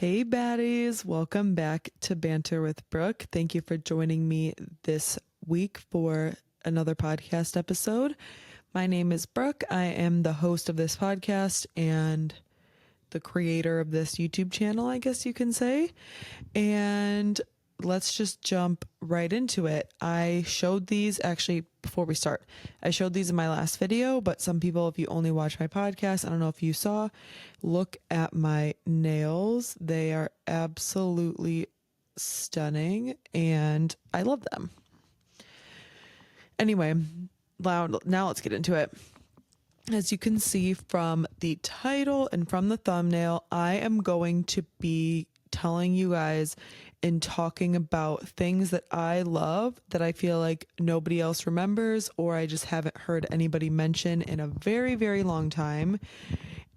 Hey baddies, welcome back to Banter with Brooke. Thank you for joining me this week for another podcast episode. My name is Brooke. I am the host of this podcast and the creator of this YouTube channel, I guess you can say. And let's just jump right into it. I showed these actually before we start. I showed these in my last video, but some people, if you only watch my podcast, I don't know if you saw, look at my nails. They are absolutely stunning and I love them. Anyway, now let's get into it. As you can see from the title and from the thumbnail, I am going to be telling you guys and talking about things that I love that I feel like nobody else remembers or I just haven't heard anybody mention in a very, very long time.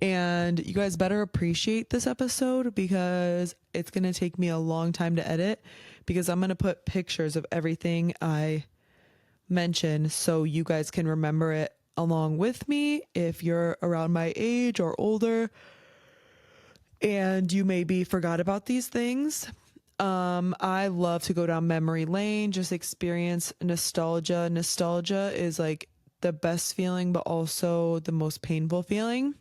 And you guys better appreciate this episode because it's going to take me a long time to edit because I'm going to put pictures of everything I mention so you guys can remember it along with me if you're around my age or older and you maybe forgot about these things. I love to go down memory lane, just experience nostalgia. Nostalgia is like the best feeling, but also the most painful feeling.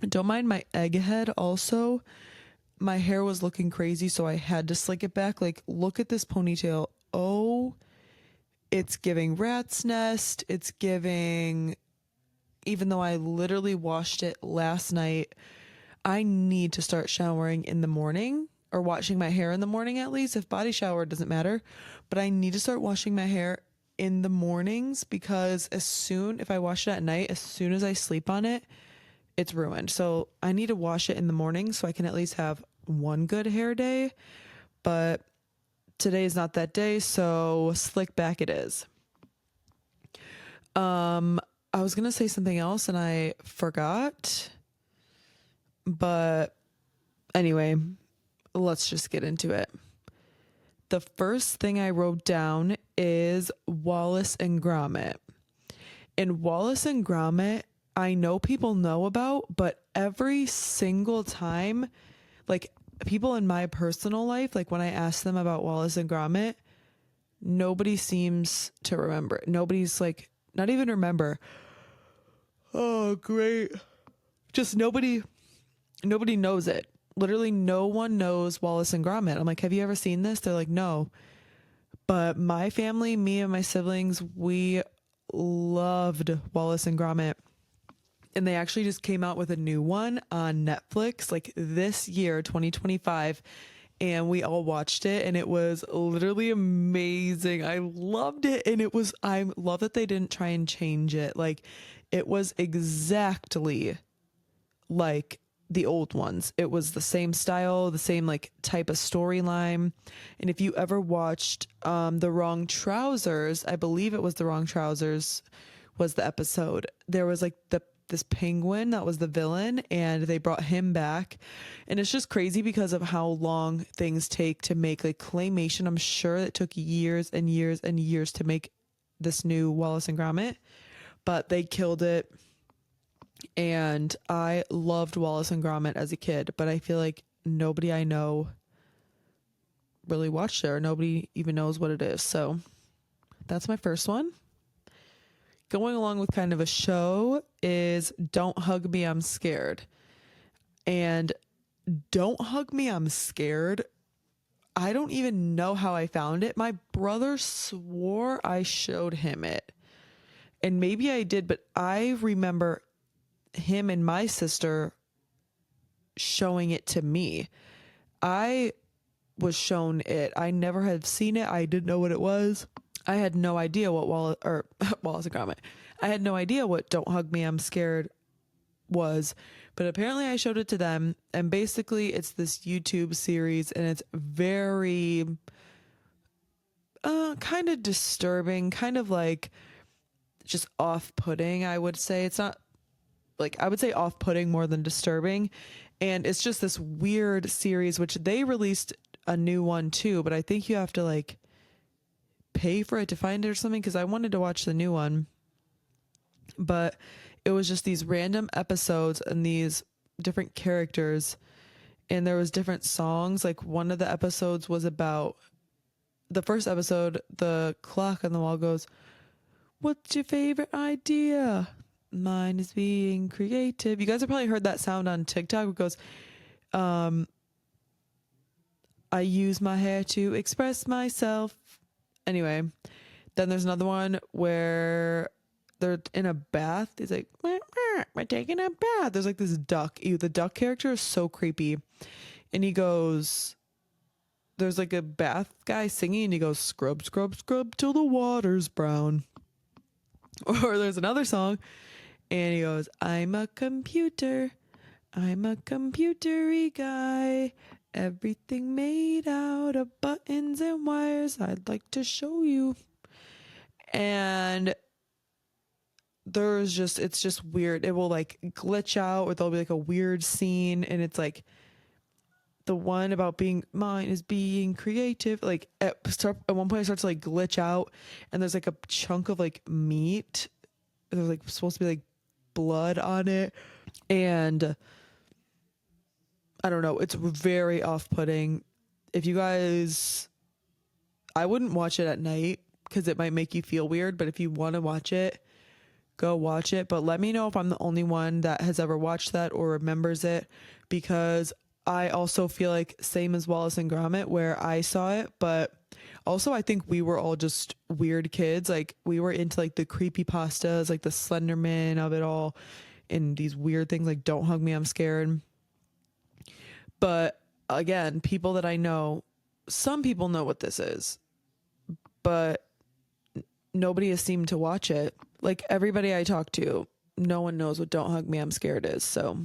Don't mind my egghead also. My hair was looking crazy, so I had to slick it back. Like, look at this ponytail. Oh, it's giving rat's nest. It's giving, even though I literally washed it last night, I need to start showering in the morning or washing my hair in the morning at least. If body shower doesn't matter, but I need to start washing my hair in the mornings because if I wash it at night, as soon as I sleep on it, it's ruined. So I need to wash it in the morning so I can at least have one good hair day. But today is not that day, so slick back it is. I was going to say something else and I forgot. But anyway, let's just get into it. The first thing I wrote down is Wallace and Gromit. And Wallace and Gromit, I know people know about, but every single time, like people in my personal life, like when I ask them about Wallace and Gromit, nobody seems to remember. Nobody's like, not even remember. Oh, great. Just nobody knows it. Literally no one knows Wallace and Gromit. I'm like, have you ever seen this? They're like, no. But my family, me and my siblings, we loved Wallace and Gromit. And they actually just came out with a new one on Netflix like this year, 2025. And we all watched it and it was literally amazing. I loved it. And I love that they didn't try and change it. Like it was exactly like the old ones. It was the same style, the same like type of storyline. And if you ever watched The Wrong Trousers, I believe it was The Wrong Trousers was the episode. There was like this penguin that was the villain and they brought him back. And it's just crazy because of how long things take to make like claymation. I'm sure it took years and years and years to make this new Wallace and Gromit, but they killed it. And I loved Wallace and Gromit as a kid, but I feel like nobody I know really watched it or nobody even knows what it is. So that's my first one. Going along with kind of a show is Don't Hug Me, I'm Scared. And Don't Hug Me, I'm Scared. I don't even know how I found it. My brother swore I showed him it. And maybe I did, but I remember him and my sister showing it to me. I was shown it. I never had seen it. I didn't know what it was. I had no idea what Wallace and Gromit. I had no idea what Don't Hug Me, I'm Scared was. But apparently I showed it to them. And basically it's this YouTube series and it's very kind of disturbing, kind of like just off-putting, I would say. It's not like, I would say off-putting more than disturbing. And it's just this weird series, which they released a new one too, but I think you have to like pay for it to find it or something because I wanted to watch the new one. But it was just these random episodes and these different characters and there was different songs. Like one of the episodes was about the first episode, the clock on the wall goes, "What's your favorite idea? Mine is being creative." You guys have probably heard that sound on TikTok. It goes, um, "I use my hair to express myself." Anyway, then there's another one where they're in a bath. He's like, "Wah, wah, we're taking a bath." There's like this duck. Ew, the duck character is so creepy. And he goes, there's like a bath guy singing, and he goes, "Scrub, scrub, scrub till the water's brown." Or there's another song, and he goes, "I'm a computer. I'm a computery guy. Everything made out of buttons and wires. I'd like to show you." And it's just weird. It will like glitch out, or there'll be like a weird scene, and it's like the one about being mine is being creative. Like at one point, it starts to like glitch out, and there's like a chunk of like meat. There's like supposed to be like blood on it, and I don't know. It's very off-putting. If you guys, I wouldn't watch it at night because it might make you feel weird. But if you want to watch it, go watch it. But let me know if I'm the only one that has ever watched that or remembers it, because I also feel like same as Wallace and Gromit where I saw it, but also I think we were all just weird kids. Like we were into like the creepy pastas, like the Slenderman of it all, and these weird things like "Don't hug me, I'm scared." But again, people that I know, some people know what this is, but nobody has seemed to watch it. Like everybody I talk to, no one knows what "Don't hug me, I'm scared" is. So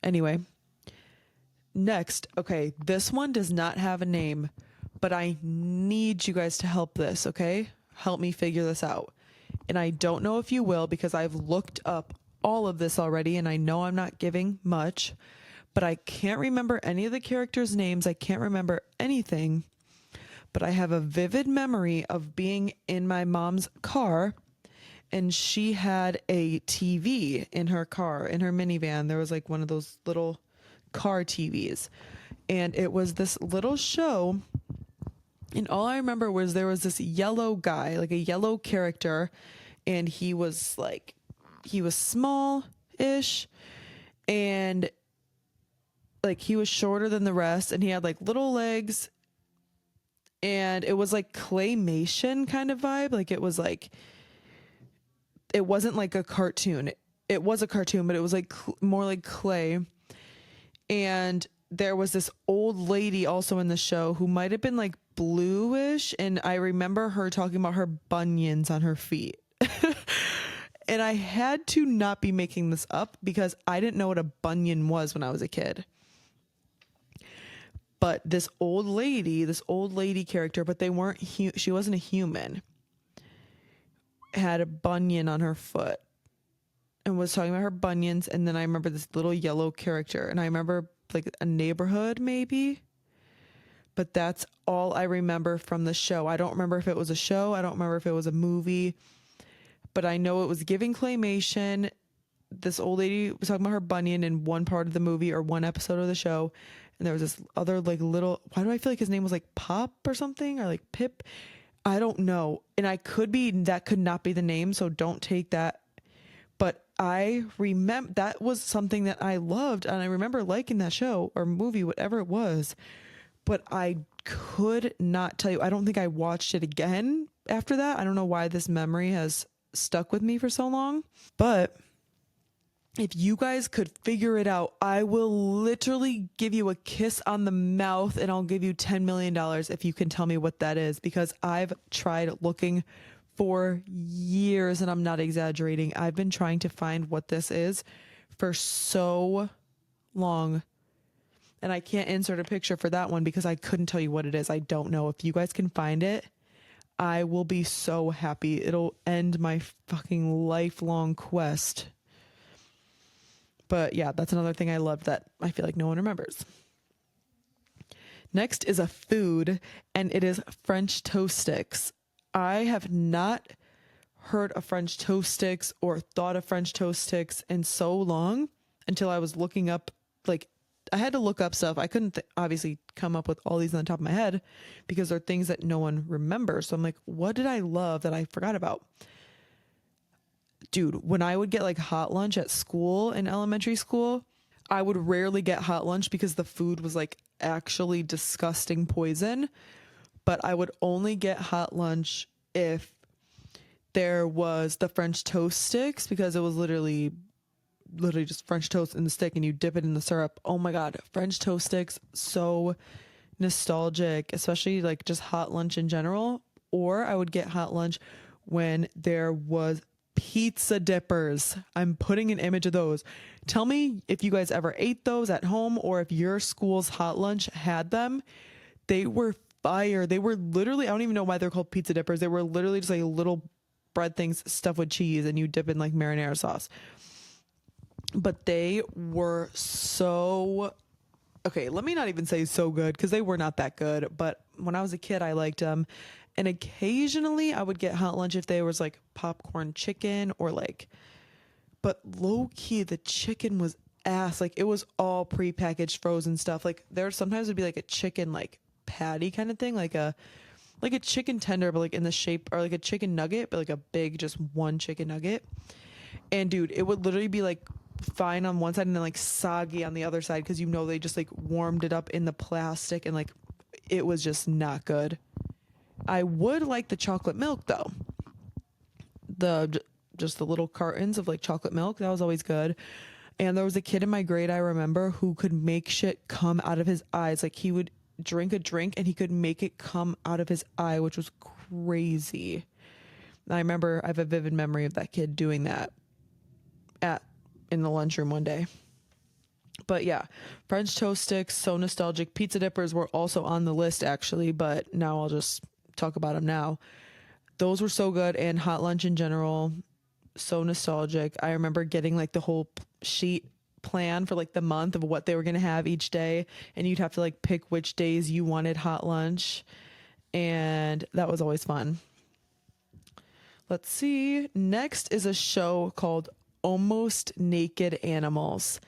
anyway, next, okay, this one does not have a name, but I need you guys to help this, okay? Help me figure this out. And I don't know if you will, because I've looked up all of this already and I know I'm not giving much, but I can't remember any of the characters' names. I can't remember anything, but I have a vivid memory of being in my mom's car, and she had a TV in her car, in her minivan. There was like one of those little car TVs, and it was this little show. And all I remember was there was this yellow guy, like a yellow character, and he was small ish, and like he was shorter than the rest, and he had like little legs, and it was like claymation kind of vibe. Like it wasn't like a cartoon. It was a cartoon, but it was like more like clay. And there was this old lady also in the show who might have been like bluish, and I remember her talking about her bunions on her feet. And I had to not be making this up because I didn't know what a bunion was when I was a kid. But this old lady character, but they weren't she wasn't a human, had a bunion on her foot and was talking about her bunions. And then I remember this little yellow character, and I remember like a neighborhood maybe, but that's all I remember from the show. I don't remember if it was a show. I don't remember if it was a movie, but I know it was giving claymation. This old lady was talking about her bunion in one part of the movie or one episode of the show. And there was this other like little, why do I feel like his name was like Pop or something, or like Pip? I don't know. And that could not be the name, so don't take that. But I remember that was something that I loved, and I remember liking that show or movie, whatever it was. But I could not tell you. I don't think I watched it again after that. I don't know why this memory has stuck with me for so long. But if you guys could figure it out, I will literally give you a kiss on the mouth, and I'll give you $10 million if you can tell me what that is, because I've tried looking for years, and I'm not exaggerating. I've been trying to find what this is for so long, and I can't insert a picture for that one because I couldn't tell you what it is. I don't know. If you guys can find it, I will be so happy. It'll end my fucking lifelong quest. But yeah, that's another thing I loved that I feel like no one remembers. Next is a food, and it is French toast sticks. I have not heard of French toast sticks or thought of French toast sticks in so long, until I was looking up like I had to look up stuff. I couldn't obviously come up with all these on the top of my head because they're things that no one remembers. So I'm like, what did I love that I forgot about? Dude, when I would get like hot lunch at school in elementary school, I would rarely get hot lunch because the food was like actually disgusting poison. But I would only get hot lunch if there was the French toast sticks because it was literally just French toast in the stick and you dip it in the syrup. Oh my God, French toast sticks, so nostalgic, especially like just hot lunch in general. Or I would get hot lunch when there was pizza dippers. I'm putting an image of those. Tell me if you guys ever ate those at home or if your school's hot lunch had them. They were fire. They were literally, I don't even know why they're called pizza dippers. They were literally just like little bread things stuffed with cheese and you dip in like marinara sauce. But they were so okay, let me not even say so good because they were not that good. But when I was a kid, I liked them. And occasionally I would get hot lunch if there was like popcorn chicken or like, but low key, the chicken was ass. Like it was all prepackaged frozen stuff. Like there sometimes would be like a chicken like patty kind of thing, like a chicken tender, but like in the shape or like a chicken nugget, but like a big, just one chicken nugget. And dude, it would literally be like fine on one side and then like soggy on the other side because you know they just like warmed it up in the plastic and like it was just not good. I would like the chocolate milk though. The just the little cartons of like chocolate milk, that was always good. And there was a kid in my grade I remember who could make shit come out of his eyes. Like he would drink a drink and he could make it come out of his eye, which was crazy. I remember I have a vivid memory of that kid doing that at in the lunchroom one day. But yeah, French toast sticks, so nostalgic. Pizza dippers were also on the list actually, but now I'll just talk about them now. Those were so good, and hot lunch in general, so nostalgic. I remember getting like the whole sheet plan for like the month of what they were going to have each day, and you'd have to like pick which days you wanted hot lunch, and that was always fun. Let's see. Next is a show called Almost Naked Animals.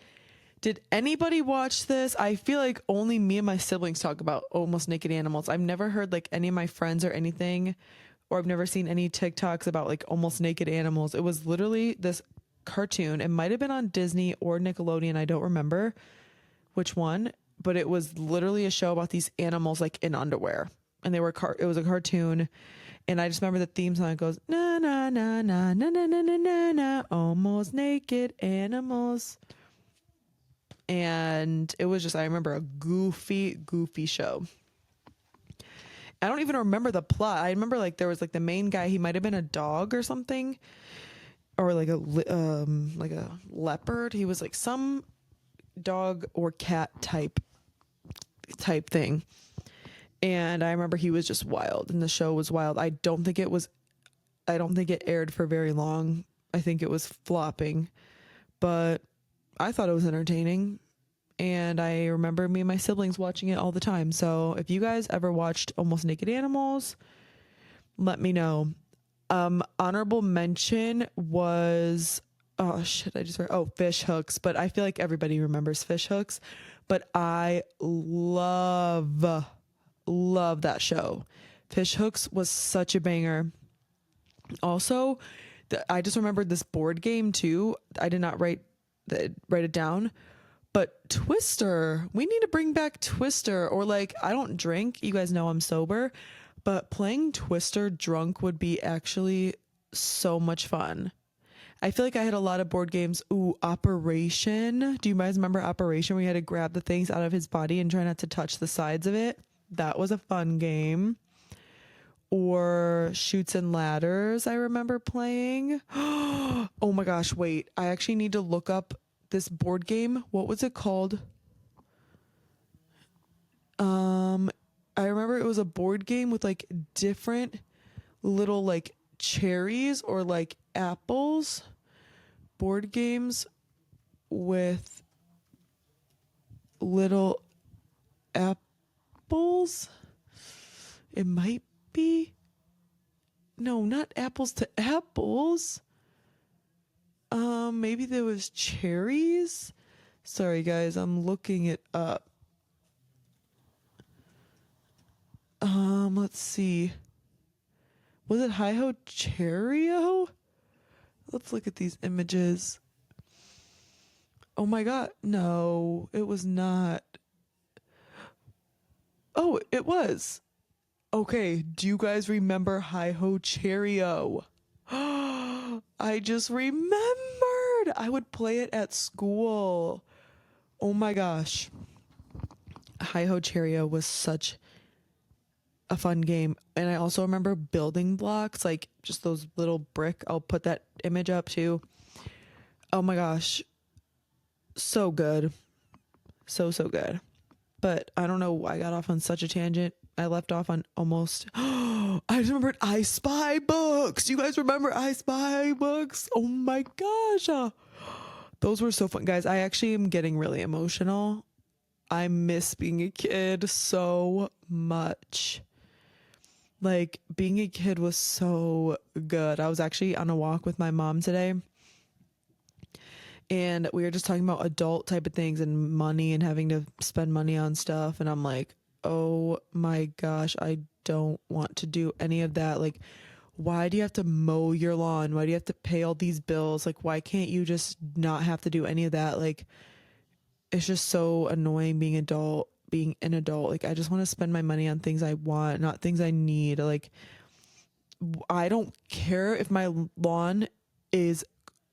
Did anybody watch this? I feel like only me and my siblings talk about Almost Naked Animals. I've never heard like any of my friends or anything, or I've never seen any TikToks about like Almost Naked Animals. It was literally this cartoon. It might have been on Disney or Nickelodeon. I don't remember which one, but it was literally a show about these animals like in underwear. And it was a cartoon. And I just remember the theme song goes, na na na na na na na na na na, almost naked animals. And it was just, I remember a goofy show. I don't even remember the plot. I remember like there was like the main guy, he might have been a dog or something, or like a leopard. He was like some dog or cat type thing. And I remember he was just wild and the show was wild. I don't think it aired for very long. I think it was flopping, but I thought it was entertaining. And I remember me and my siblings watching it all the time. So if you guys ever watched Almost Naked Animals, let me know. Honorable mention was, oh shit, Fish Hooks. But I feel like everybody remembers Fish Hooks. But I love that show. Fish Hooks was such a banger. Also, I just remembered this board game too. I did not write it down. But Twister, we need to bring back Twister. Or like, I don't drink. You guys know I'm sober. But playing Twister drunk would be actually so much fun. I feel like I had a lot of board games. Ooh, Operation. Do you guys remember Operation where you had to grab the things out of his body and try not to touch the sides of it? That was a fun game. Or Shoots and Ladders, I remember playing. Oh my gosh, wait. I actually need to look up this board game. What was it called? I remember it was a board game with like different little like cherries or like apples. Board games with little apples. It might be. No, not apples to apples. Maybe there was cherries. Sorry guys, I'm looking it up. Let's see. Was it Hi Ho Cheerio? Let's look at these images. Oh my god, no, it was not. Oh, it was. Okay, do you guys remember Hi Ho Cheerio? I just remembered. I would play it at school. Oh my gosh. Hi Ho Cheerio was such a fun game. And I also remember building blocks, like just those little brick. I'll put that image up too. Oh my gosh. So good. So good. But I don't know why I got off on such a tangent. I left off on almost. I just remembered I Spy books. You guys remember I Spy books? Oh my gosh. Those were so fun. Guys, I actually am getting really emotional. I miss being a kid so much. Like, being a kid was so good. I was actually on a walk with my mom today, and we were just talking about adult type of things and money and having to spend money on stuff. And I'm like, oh my gosh, I don't want to do any of that. Like, why do you have to mow your lawn? Why do you have to pay all these bills? Like, why can't you just not have to do any of that? Like, it's just so annoying being an adult. Like, I just want to spend my money on things I want, not things I need. Like, I don't care if my lawn is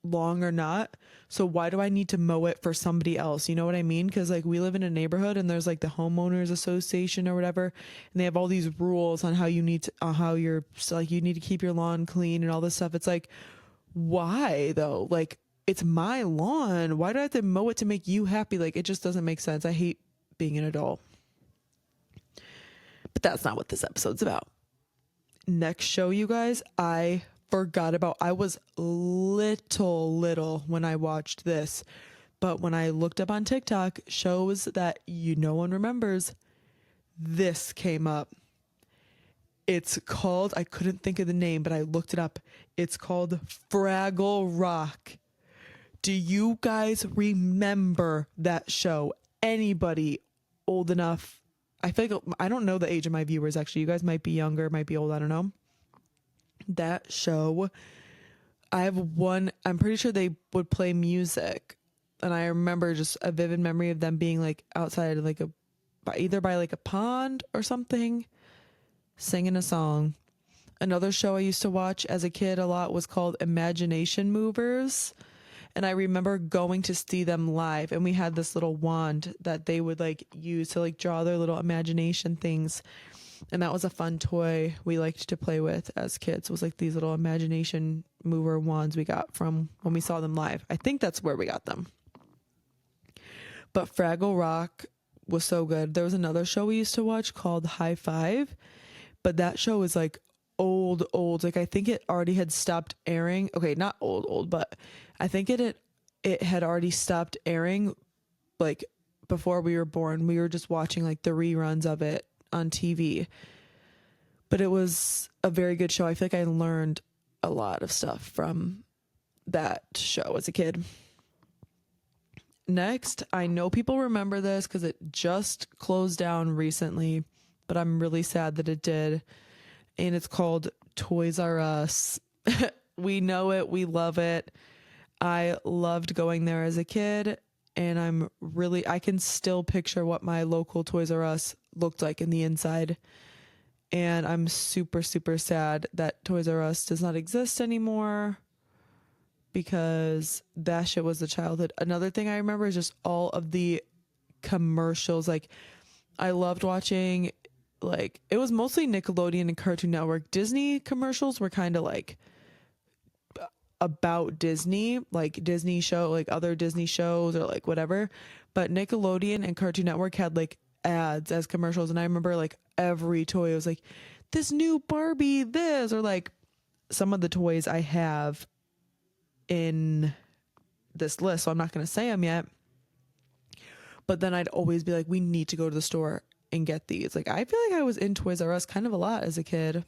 long or not. So why do I need to mow it for somebody else? You know what I mean? Because like we live in a neighborhood and there's like the homeowners association or whatever, and they have all these rules on how you need to, how you're so, like you need to keep your lawn clean and all this stuff. It's like, why though? Like, it's my lawn. Why do I have to mow it to make you happy? Like, it just doesn't make sense. I hate being an adult. But that's not what this episode's about. Next show, you guys, I forgot about. I was little when I watched this, but when I looked up on TikTok, shows that no one remembers, this came up. It's called, I couldn't think of the name, but I looked it up. It's called Fraggle Rock. Do you guys remember that show? Anybody old enough? I feel like I don't know the age of my viewers actually. You guys might be younger, might be old, I don't know. That show, I have one, I'm pretty sure they would play music. And I remember just a vivid memory of them being like outside like either by like a pond or something, singing a song. Another show I used to watch as a kid a lot was called Imagination Movers. And I remember going to see them live, and we had this little wand that they would like use to like draw their little imagination things. And that was a fun toy we liked to play with as kids. It was like these little imagination mover wands we got from when we saw them live. I think that's where we got them. But Fraggle Rock was so good. There was another show we used to watch called High Five, but that show was like old. Like I think it already had stopped airing. Okay, not old, but I think it had already stopped airing like before we were born. We were just watching like the reruns of it on TV. But it was a very good show. I feel like I learned a lot of stuff from that show as a kid. Next, I know people remember this because it just closed down recently, but I'm really sad that it did. And it's called Toys R Us. We know it. We love it. I loved going there as a kid. And I can still picture what my local Toys R Us looked like in the inside. And I'm super sad that Toys R Us does not exist anymore, because that shit was the childhood. Another thing I remember is just all of the commercials. Like, I loved watching, like, it was mostly Nickelodeon and Cartoon Network. Disney commercials were kind of like about Disney, like Disney show, like other Disney shows or like whatever. But Nickelodeon and Cartoon Network had like ads as commercials. And I remember like every toy was like, this new Barbie, this, or like some of the toys I have in this list, so I'm not going to say them yet. But then I'd always be like, we need to go to the store and get these. Like, I feel like I was in Toys R Us kind of a lot as a kid.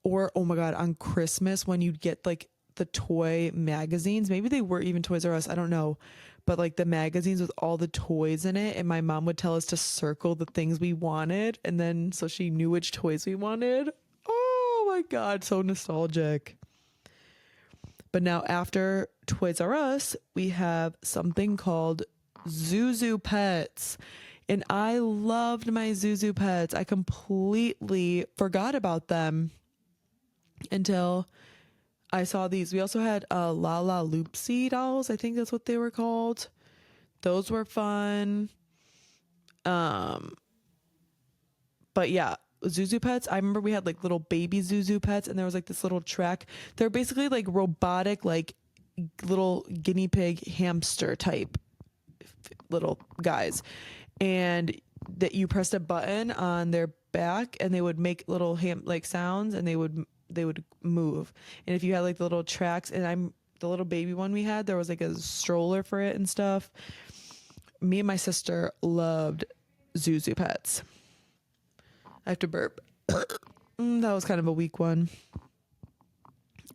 Or, oh my God, on Christmas when you'd get like the toy magazines. Maybe they were even Toys R Us, I don't know. But like the magazines with all the toys in it, and my mom would tell us to circle the things we wanted, and then so she knew which toys we wanted. Oh my god, so nostalgic. But now after Toys R Us, we have something called Zuzu Pets. And I loved my Zuzu Pets. I completely forgot about them until I saw these. We also had La La Loopsy dolls. I think that's what they were called. Those were fun. Um, but yeah, Zuzu Pets. I remember we had like little baby Zuzu Pets, and there was like this little track. They're basically like robotic, like little guinea pig hamster type little guys, and that you pressed a button on their back, and they would make little like sounds, and they would move. And if you had like the little tracks, and I'm the little baby one we had, there was like a stroller for it and stuff. Me and my sister loved Zuzu Pets. I have to burp. That was kind of a weak one.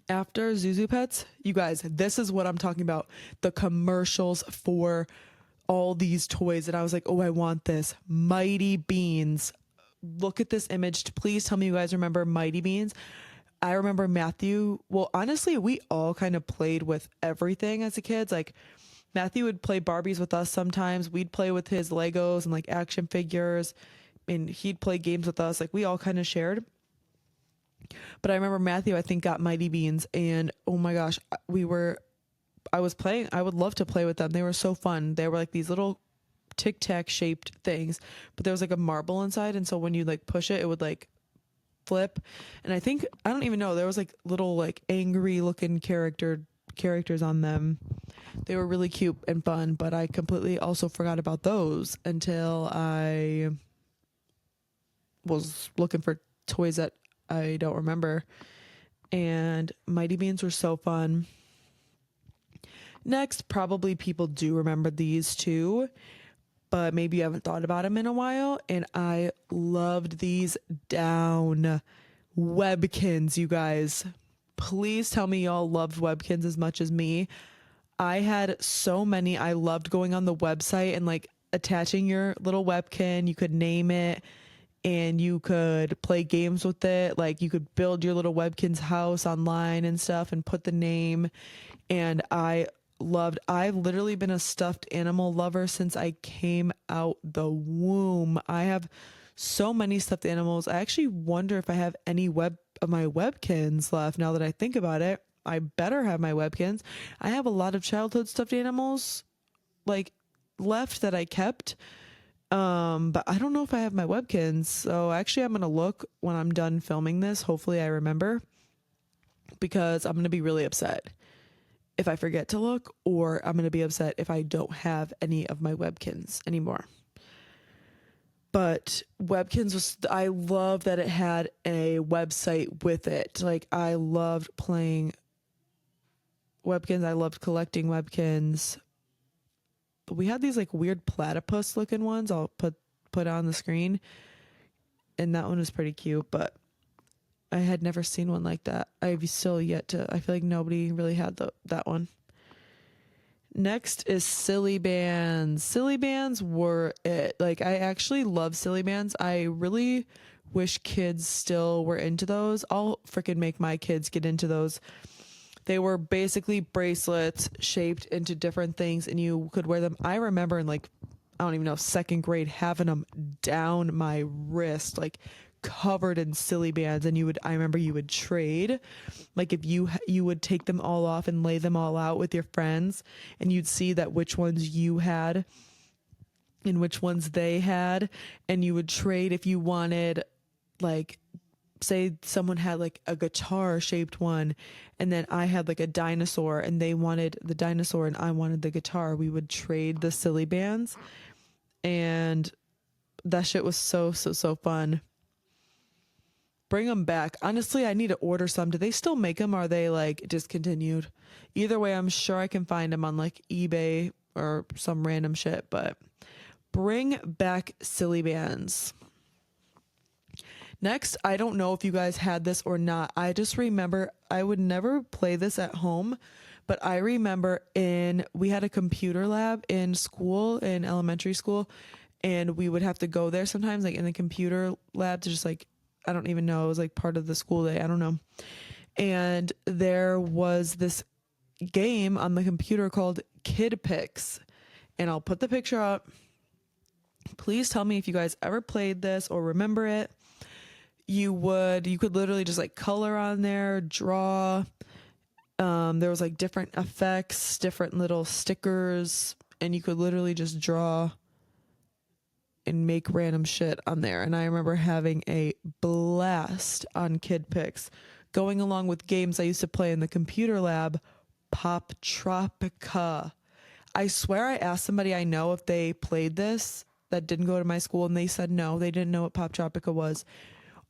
After Zuzu Pets, you guys, this is what I'm talking about. The commercials for all these toys, and I was like, oh, I want this. Mighty Beans. Look at this image. Please tell me you guys remember Mighty Beans. I remember Matthew. Well, honestly, we all kind of played with everything as a kids. Like Matthew would play Barbies with us sometimes. We'd play with his Legos and like action figures, and he'd play games with us. Like we all kind of shared. But I remember Matthew, I think, got Mighty Beans, and oh my gosh, I was playing. I would love to play with them. They were so fun. They were like these little tic tac shaped things, but there was like a marble inside, and so when you like push it, it would like flip. And I think, I don't even know, there was like little like angry looking characters on them. They were really cute and fun, but I completely also forgot about those until I was looking for toys that I don't remember. And Mighty Beans were so fun. Next, probably people do remember these too, but maybe you haven't thought about them in a while. And I loved these down. Webkins, you guys. Please tell me y'all loved Webkins as much as me. I had so many. I loved going on the website and like attaching your little Webkin. You could name it and you could play games with it. Like you could build your little Webkin's house online and stuff and put the name. And I've literally been a stuffed animal lover since I came out the womb. I have so many stuffed animals. I actually wonder if I have any of my Webkins left now that I think about it. I better have my Webkins. I have a lot of childhood stuffed animals like left that I kept. But I don't know if I have my Webkins. So actually I'm going to look when I'm done filming this. Hopefully I remember, because I'm going to be really upset if I forget to look, or I'm going to be upset if I don't have any of my Webkins anymore. But Webkins I love that it had a website with it. Like I loved playing Webkins. I loved collecting Webkins. But we had these like weird platypus looking ones I'll put on the screen. And that one was pretty cute, but I had never seen one like that. I've still yet to, I feel like nobody really had that one. Next is Silly Bands. Silly Bands were it. Like I actually love Silly Bands. I really wish kids still were into those. I'll freaking make my kids get into those. They were basically bracelets shaped into different things, and you could wear them. I remember in like, I don't even know, second grade, having them down my wrist, like covered in Silly Bands. And I remember you would trade, like if you would take them all off and lay them all out with your friends, and you'd see that which ones you had and which ones they had, and you would trade if you wanted, like, say someone had like a guitar shaped one, and then I had like a dinosaur and they wanted the dinosaur and I wanted the guitar. We would trade the Silly Bands, and that shit was so fun. Bring them back. Honestly, I need to order some. Do they still make them? Or are they like discontinued? Either way, I'm sure I can find them on like eBay or some random shit, but bring back Silly Bands. Next, I don't know if you guys had this or not. I just remember I would never play this at home, but I remember we had a computer lab in school, in elementary school, and we would have to go there sometimes, like in the computer lab to just like, I don't even know, it was like part of the school day. I don't know. And there was this game on the computer called Kid Pix. And I'll put the picture up. Please tell me if you guys ever played this or remember it. You could literally just like color on there, draw. There was like different effects, different little stickers, and you could literally just draw and make random shit on there. And I remember having a blast on Kid Pix. Going along with games I used to play in the computer lab, Pop Tropica. I swear I asked somebody I know if they played this that didn't go to my school, and they said no, they didn't know what Pop Tropica was.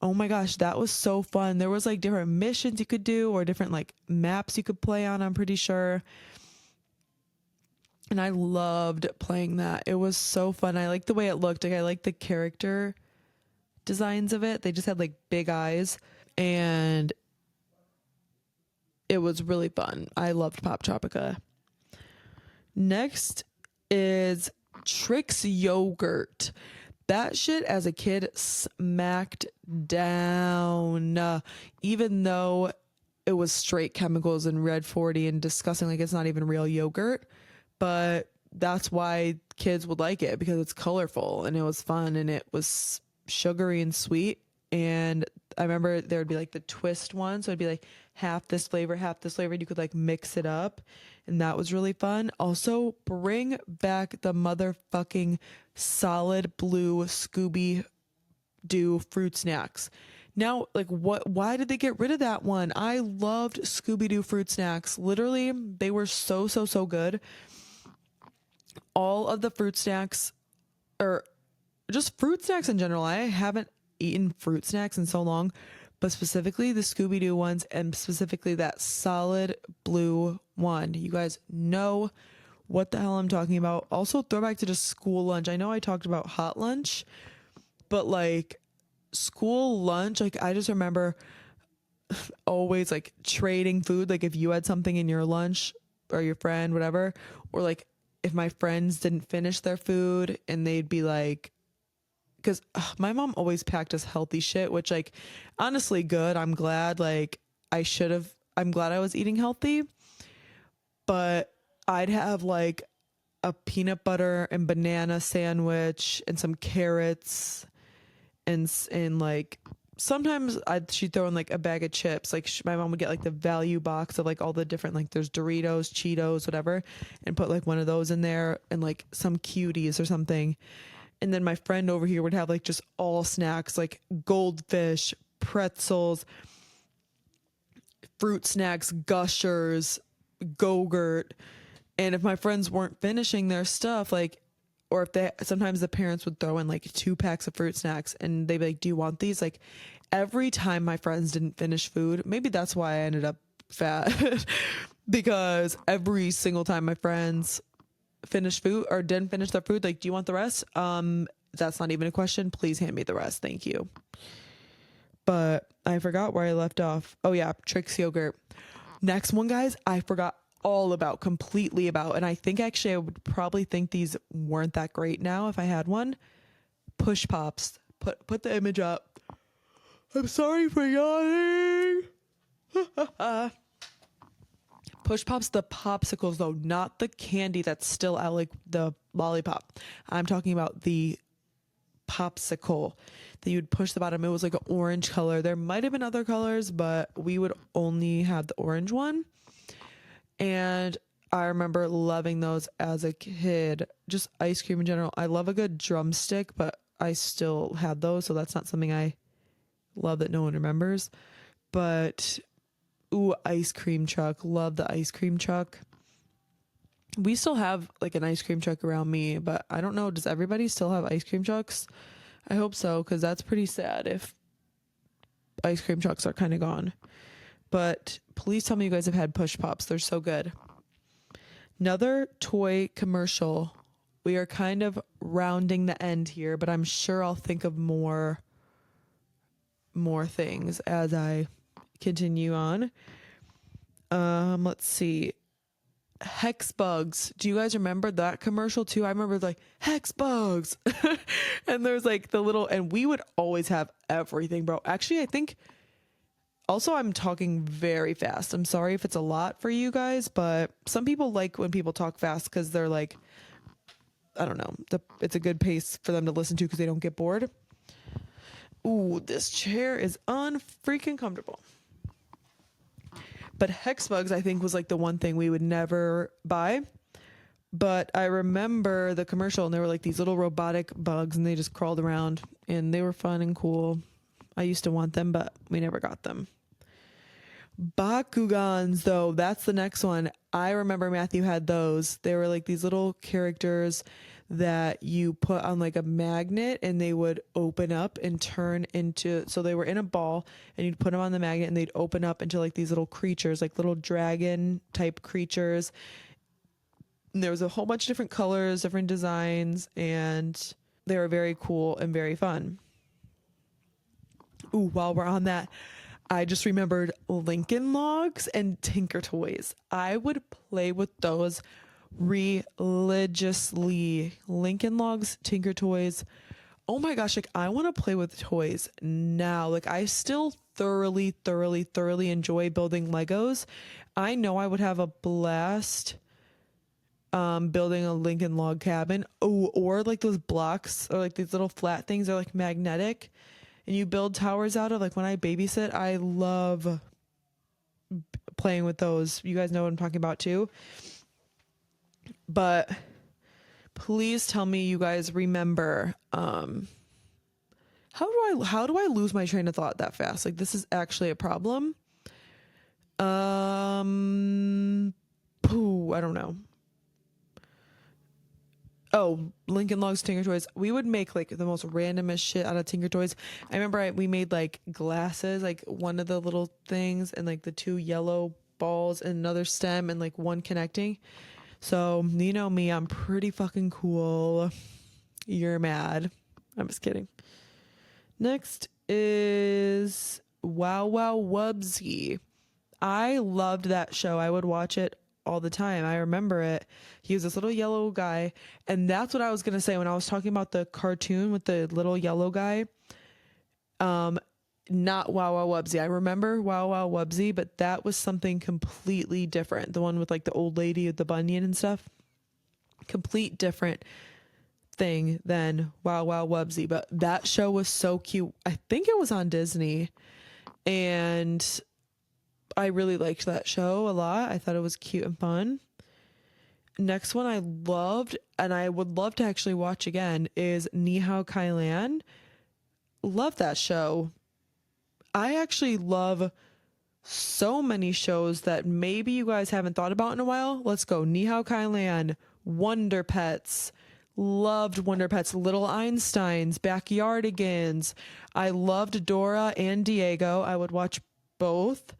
Oh my gosh, that was so fun. There was like different missions you could do or different like maps you could play on, I'm pretty sure. And I loved playing that. It was so fun. I liked the way it looked. Like I liked the character designs of it. They just had like big eyes, and it was really fun. I loved Pop Tropica. Next is Trix Yogurt. That shit as a kid smacked down. Even though it was straight chemicals and red 40 and disgusting, like it's not even real yogurt. But that's why kids would like it, because it's colorful and it was fun and it was sugary and sweet. And I remember there would be like the twist one. So it'd be like half this flavor, half this flavor. And you could like mix it up. And that was really fun. Also, bring back the motherfucking solid blue Scooby Doo fruit snacks. Now, like why did they get rid of that one? I loved Scooby Doo fruit snacks. Literally, they were so, so, so good. All of the fruit snacks, or just fruit snacks in general. I haven't eaten fruit snacks in so long, but specifically the Scooby-Doo ones, and specifically that solid blue one. You guys know what the hell I'm talking about. Also, throwback to just school lunch. I know I talked about hot lunch, but like school lunch, like I just remember always like trading food. Like if you had something in your lunch or your friend, whatever, or like if my friends didn't finish their food and they'd be like, because my mom always packed us healthy shit, which like honestly good. I'm glad I'm glad I was eating healthy, but I'd have like a peanut butter and banana sandwich and some carrots and like sometimes she'd throw in like a bag of chips. Like my mom would get like the value box of like all the different, like there's Doritos, Cheetos, whatever, and put like one of those in there and like some cuties or something. And then my friend over here would have like just all snacks, like goldfish, pretzels, fruit snacks, gushers, Go-Gurt. And if my friends weren't finishing their stuff, like, or if sometimes the parents would throw in like 2 packs of fruit snacks and they'd be like, do you want these? Like every time my friends didn't finish food, maybe that's why I ended up fat because every single time my friends finished food or didn't finish their food, like, do you want the rest? That's not even a question. Please hand me the rest. Thank you. But I forgot where I left off. Oh yeah, Trix Yogurt. Next one, guys, I forgot completely about, and I think actually I would probably think these weren't that great now if I had one. Push Pops. Put the image up. I'm sorry for yawning. Push Pops, the popsicles though, not the candy that's still out, like the lollipop. I'm talking about the popsicle that you'd push the bottom. It was like an orange color. There might have been other colors, but we would only have the orange one. And I remember loving those as a kid. Just ice cream in general. I love a good drumstick, but I still had those, so that's not something I love that no one remembers. But ooh, ice cream truck. Love the ice cream truck. We still have like an ice cream truck around me, but I don't know. Does everybody still have ice cream trucks? I hope so, because that's pretty sad if ice cream trucks are kind of gone. But please tell me you guys have had Push Pops. They're so good. Another toy commercial. We are kind of rounding the end here, but I'm sure I'll think of more more things as I continue on. Let's see. Hex bugs. Do you guys remember that commercial too? I remember like hex bugs. And there's like the little, and we would always have everything, bro. Actually, I think also I'm talking very fast. I'm sorry if it's a lot for you guys, but some people like when people talk fast because they're like, I don't know, it's a good pace for them to listen to because they don't get bored. Ooh, this chair is unfreaking comfortable. But hex bugs, I think, was like the one thing we would never buy. But I remember the commercial, and there were like these little robotic bugs, and they just crawled around, and they were fun and cool. I used to want them, but we never got them. Bakugans, though, that's the next one. I remember Matthew had those. They were like these little characters that you put on like a magnet, and they would open up and turn into, so they were in a ball, and you'd put them on the magnet and they'd open up into like these little creatures, like little dragon type creatures. And there was a whole bunch of different colors, different designs, and they were very cool and very fun. Ooh, while we're on that, I just remembered Lincoln Logs and Tinker Toys. I would play with those religiously. Lincoln Logs, Tinker Toys. Oh my gosh, like I want to play with toys now. Like I still thoroughly enjoy building Legos. I know I would have a blast building a Lincoln log cabin. Oh, or like those blocks or like these little flat things are like magnetic and you build towers out of. Like when I babysit, I love playing with those. You guys know what I'm talking about too. But please tell me you guys remember how do I lose my train of thought that fast? Like this is actually a problem. I don't know. Oh, Lincoln Logs, Tinker Toys. We would make like the most randomest shit out of Tinker Toys. I remember we made like glasses, like one of the little things and like the two yellow balls and another stem and like one connecting. So, you know me, I'm pretty fucking cool. You're mad. I'm just kidding. Next is Wow Wow Wubsy. I loved that show. I would watch it all the time. I remember it. He was this little yellow guy. And that's what I was going to say when I was talking about the cartoon with the little yellow guy. Not Wow Wow Wubsy. I remember Wow Wow Wubsy, but that was something completely different. The one with like the old lady with the bunion and stuff. Complete different thing than Wow Wow Wubsy. But that show was so cute. I think it was on Disney. And I really liked that show a lot. I thought it was cute and fun. Next one I loved, and I would love to actually watch again, is Ni Hao Kai Lan. Love that show. I actually love so many shows that maybe you guys haven't thought about in a while. Let's go. Ni Hao Kai Lan, Wonder Pets. Loved Wonder Pets, Little Einsteins, Backyardigans. I loved Dora and Diego. I would watch both.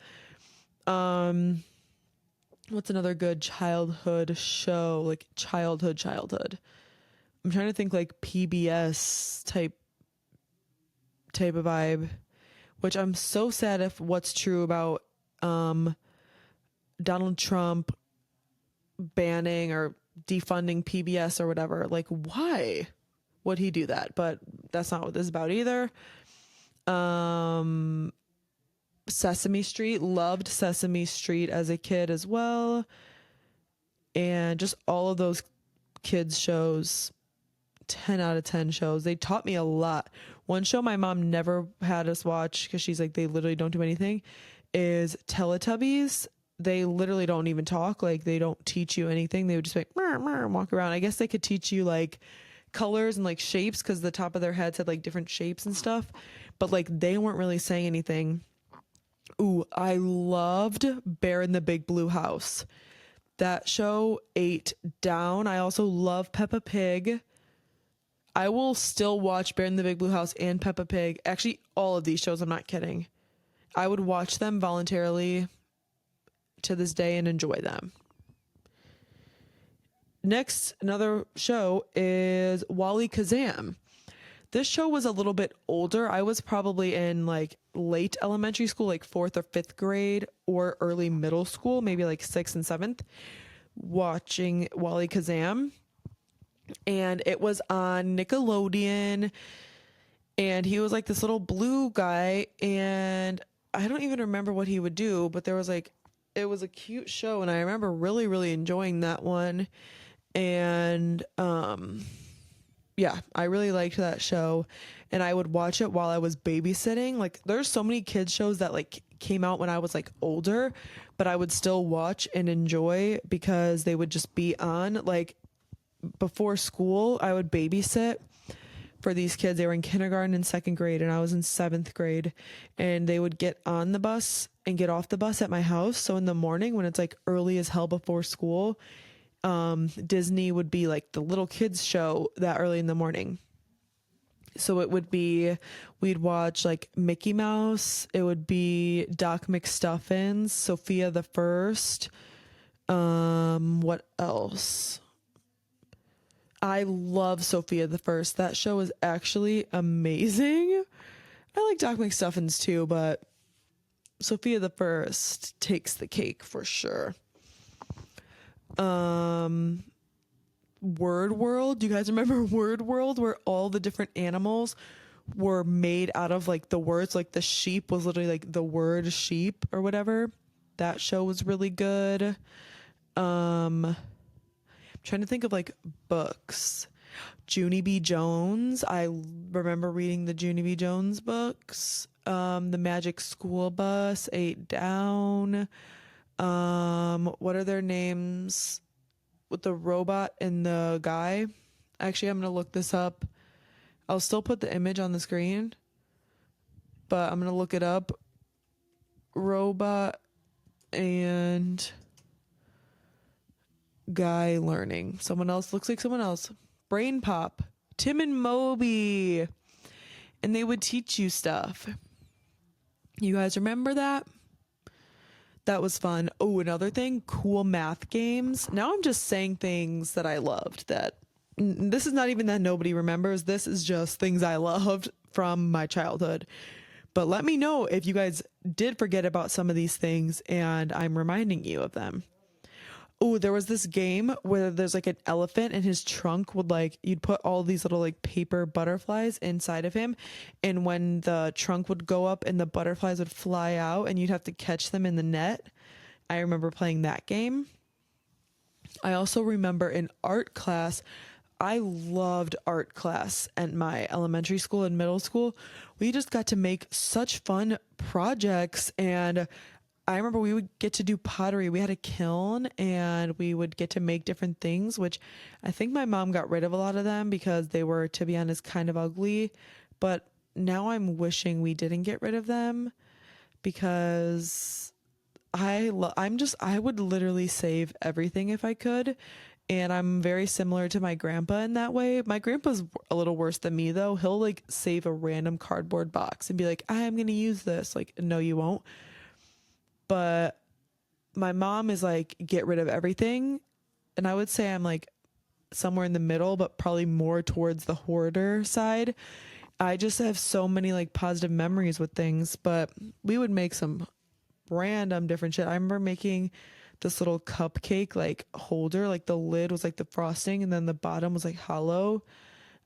What's another good childhood show? Like childhood. I'm trying to think like PBS type of vibe, which I'm so sad if what's true about Donald Trump banning or defunding PBS or whatever. Like why would he do that? But that's not what this is about either. Sesame Street, loved Sesame Street as a kid as well. And just all of those kids shows, 10 out of 10 shows. They taught me a lot. One show my mom never had us watch because she's like, they literally don't do anything, is Teletubbies. They literally don't even talk. Like they don't teach you anything. They would just like walk around. I guess they could teach you like colors and like shapes because the top of their heads had like different shapes and stuff. But like they weren't really saying anything. Ooh, I loved Bear in the Big Blue House. That show ate down. I also love Peppa Pig. I will still watch Bear in the Big Blue House and Peppa Pig. Actually, all of these shows, I'm not kidding. I would watch them voluntarily to this day and enjoy them. Next, another show is Wally Kazam. This show was a little bit older. I was probably in like late elementary school, like fourth or fifth grade, or early middle school, maybe like sixth and seventh, watching Wally Kazam. And it was on Nickelodeon. And he was like this little blue guy. And I don't even remember what he would do, but there was like, it was a cute show. And I remember really, really enjoying that one. And yeah, I really liked that show, and I would watch it while I was babysitting. Like there's so many kids shows that like came out when I was like older, but I would still watch and enjoy because they would just be on. Like before school, I would babysit for these kids. They were in kindergarten and second grade, and I was in seventh grade, and they would get on the bus and get off the bus at my house. So in the morning when it's like early as hell before school, Disney would be like the little kids show that early in the morning. So it would be, we'd watch like Mickey Mouse. It would be Doc McStuffins, Sophia the First. What else? I love Sophia the First. That show is actually amazing. I like Doc McStuffins too, but Sophia the First takes the cake for sure. Word World. Do you guys remember Word World, where all the different animals were made out of like the words? Like the sheep was literally like the word sheep or whatever. That show was really good. I'm trying to think of like books. Junie B. Jones. I remember reading the Junie B. Jones books. The Magic School Bus, Eight Down. What are their names? With the robot and the guy. Actually, I'm gonna look this up. I'll still put the image on the screen, but I'm gonna look it up. Robot and guy learning. Someone else looks like someone else. Brain Pop. Tim and Moby. And they would teach you stuff. You guys remember that? That was fun. Oh, another thing, cool math games. Now I'm just saying things that I loved that this is not even that nobody remembers. This is just things I loved from my childhood. But let me know if you guys did forget about some of these things and I'm reminding you of them. Oh, there was this game where there's like an elephant and his trunk would like, you'd put all these little like paper butterflies inside of him. And when the trunk would go up and the butterflies would fly out and you'd have to catch them in the net. I remember playing that game. I also remember in art class, I loved art class at my elementary school and middle school. We just got to make such fun projects, and I remember we would get to do pottery. We had a kiln and we would get to make different things, which I think my mom got rid of a lot of them because they were, to be honest, kind of ugly. But now I'm wishing we didn't get rid of them because I would literally save everything if I could. And I'm very similar to my grandpa in that way. My grandpa's a little worse than me though. He'll like save a random cardboard box and be like, I'm going to use this. Like, no, you won't. But my mom is like, get rid of everything. And I would say I'm like somewhere in the middle, but probably more towards the hoarder side. I just have so many like positive memories with things, but we would make some random different shit. I remember making this little cupcake like holder, like the lid was like the frosting and then the bottom was like hollow.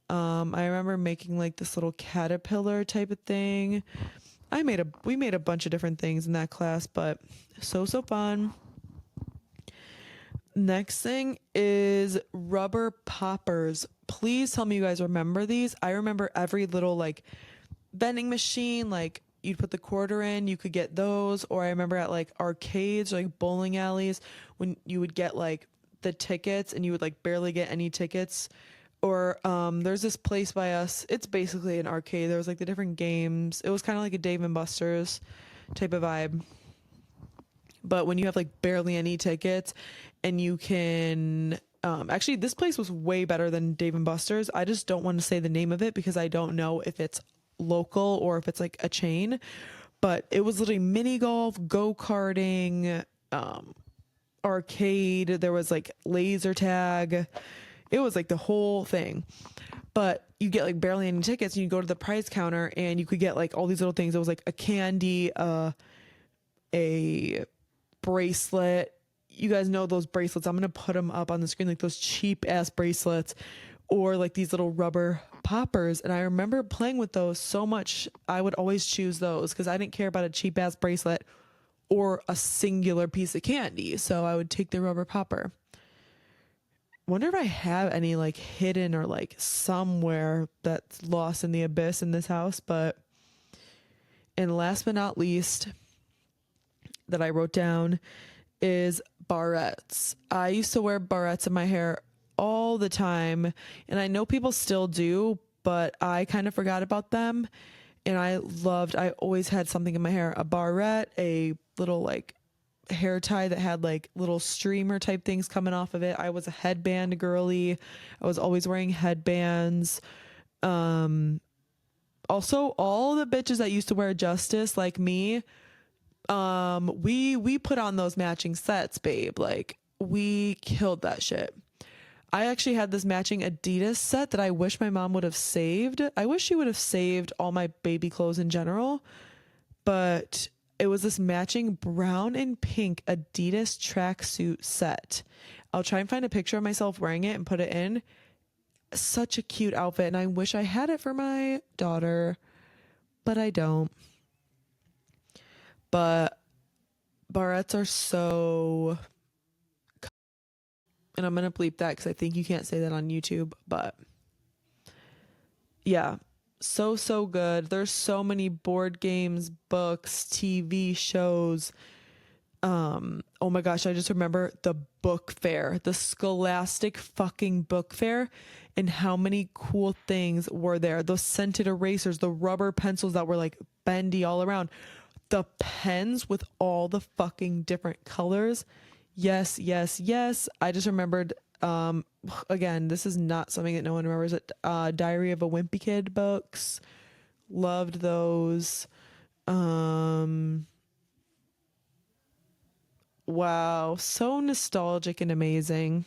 I remember making like this little caterpillar type of thing. We made a bunch of different things in that class, but so fun. Next thing is rubber poppers. Please tell me you guys remember these. I remember every little like vending machine, like you'd put the quarter in, you could get those. Or I remember at like arcades or like bowling alleys when you would get like the tickets and you would like barely get any tickets. Or there's this place by us, it's basically an arcade. There was like the different games. It was kind of like a Dave and Buster's type of vibe, but when you have like barely any tickets and you can actually this place was way better than Dave and Buster's. I just don't want to say the name of it because I don't know if it's local or if it's like a chain, but it was literally mini golf, go-karting, arcade. There was like laser tag. It was like the whole thing. but you get like barely any tickets, and you go to the prize counter and you could get like all these little things. It was like a candy, a bracelet. You guys know those bracelets. I'm gonna put them up on the screen, like those cheap ass bracelets, or like these little rubber poppers. And I remember playing with those so much. I would always choose those because I didn't care about a cheap ass bracelet or a singular piece of candy. So I would take the rubber popper. Wonder if I have any like hidden or like somewhere that's lost in the abyss in this house. But, and last but not least, that I wrote down is barrettes. I used to wear barrettes in my hair all the time, and I know people still do, but I kind of forgot about them. And I always had something in my hair, a barrette, a little like hair tie that had like little streamer type things coming off of it. I was a headband girly. I was always wearing headbands. Also all the bitches that used to wear Justice like me, we put on those matching sets, babe. Like we killed that shit. I actually had this matching Adidas set that I wish my mom would have saved. I wish she would have saved all my baby clothes in general, but it was this matching brown and pink Adidas tracksuit set. I'll try and find a picture of myself wearing it and put it in. Such a cute outfit, and I wish I had it for my daughter, but I don't. But barrettes are so, and I'm gonna bleep that because I think you can't say that on YouTube, but yeah, so good. There's so many board games, books, TV shows. Oh my gosh, I just remember the book fair, the Scholastic fucking book fair, and how many cool things were there. Those scented erasers, the rubber pencils that were like bendy all around, the pens with all the fucking different colors. Yes, yes, yes. I just remembered, again, this is not something that no one remembers it. Diary of a Wimpy Kid books. Loved those. Wow, so nostalgic and amazing.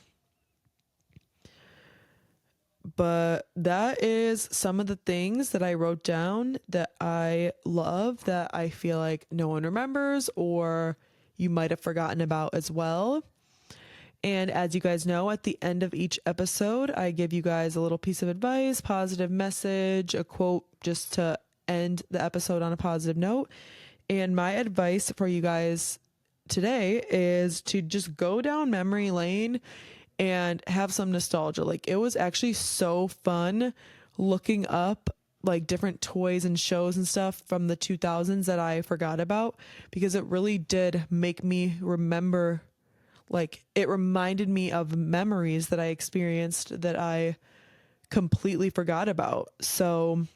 But that is some of the things that I wrote down that I love, that I feel like no one remembers or you might have forgotten about as well. And as you guys know, at the end of each episode, I give you guys a little piece of advice, positive message, a quote, just to end the episode on a positive note. And my advice for you guys today is to just go down memory lane and have some nostalgia. Like it was actually so fun looking up like different toys and shows and stuff from the 2000s that I forgot about, because it really did make me remember, like it reminded me of memories that I experienced that I completely forgot about. So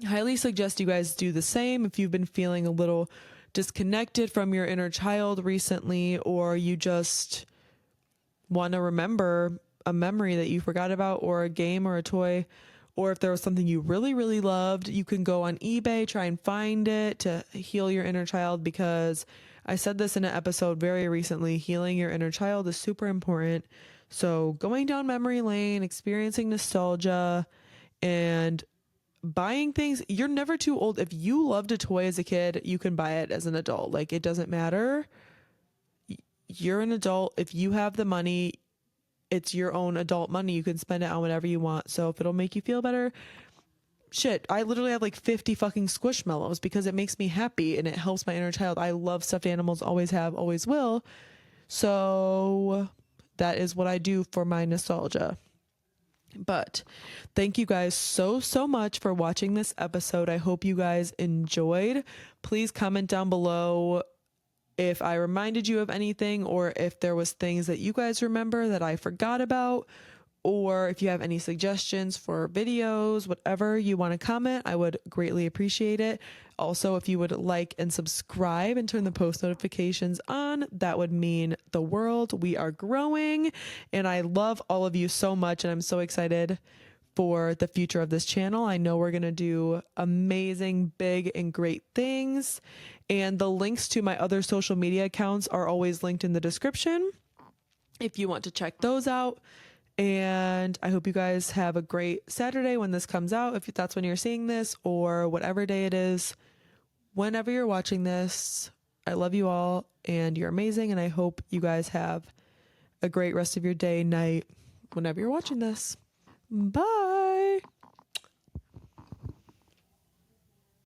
highly suggest you guys do the same if you've been feeling a little disconnected from your inner child recently, or you just want to remember a memory that you forgot about, or a game or a toy, or if there was something you really, really loved, you can go on eBay, try and find it to heal your inner child, because I said this in an episode very recently, healing your inner child is super important. So going down memory lane, experiencing nostalgia, and buying things. You're never too old. If you loved a toy as a kid, you can buy it as an adult. Like it doesn't matter. You're an adult. If you have the money, it's your own adult money. You can spend it on whatever you want. So if it'll make you feel better, shit. I literally have like 50 fucking Squishmallows because it makes me happy and it helps my inner child. I love stuffed animals, always have, always will. So that is what I do for my nostalgia. But thank you guys so much for watching this episode. I hope you guys enjoyed. Please comment down below if I reminded you of anything, or if there was things that you guys remember that I forgot about, or if you have any suggestions for videos, whatever you want to comment, I would greatly appreciate it. Also, if you would like and subscribe and turn the post notifications on, that would mean the world. We are growing, and I love all of you so much, and I'm so excited for the future of this channel. I know we're going to do amazing, big, and great things, and the links to my other social media accounts are always linked in the description if you want to check those out. And I hope you guys have a great Saturday when this comes out, if that's when you're seeing this, or whatever day it is, whenever you're watching this. I love you all, and you're amazing, and I hope you guys have a great rest of your day, night, whenever you're watching this. Bye.